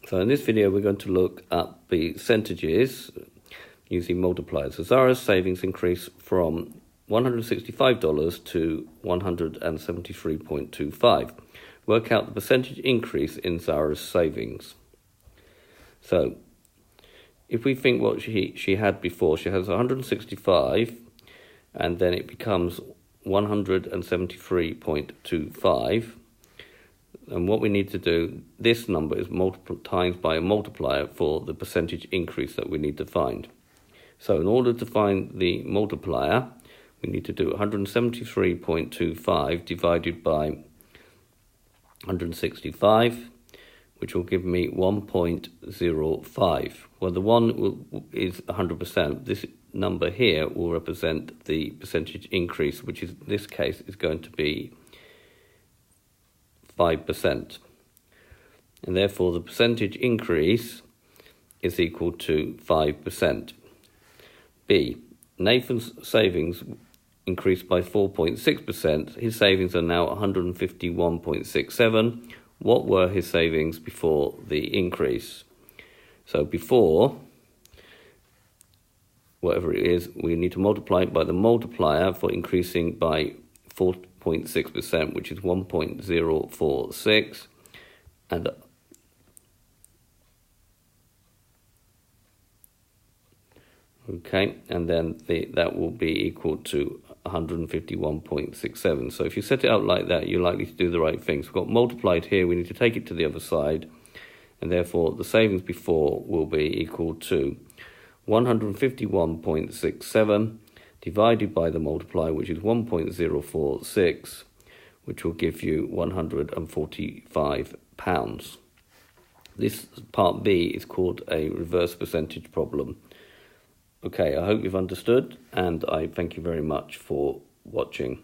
So in this video, we're going to look at the percentages using multipliers. So Zara's savings increased from $165 to $173.25. Work out the percentage increase in Zara's savings. So if we think what she had before, she has 165 and then it becomes 173.25. And what we need to do, this number is times by a multiplier for the percentage increase that we need to find. So in order to find the multiplier, we need to do 173.25 divided by 165, which will give me 1.05. Well, the 1 is 100%. This number here will represent the percentage increase, which in this case is going to be 5%. And therefore the percentage increase is equal to 5%. B. Nathan's savings increased by 4.6%. His savings are now 151.67. What were his savings before the increase? So before, whatever it is, we need to multiply it by the multiplier for increasing by 4.6%, which is 1.046, and and then that will be equal to 151.67. So if you set it out like that, you're likely to do the right thing. So we've got multiplied here, we need to take it to the other side, and therefore the savings before will be equal to 151.67 divided by the multiplier, which is 1.046, which will give you £145. This part B is called a reverse percentage problem. Okay, I hope you've understood, and I thank you very much for watching.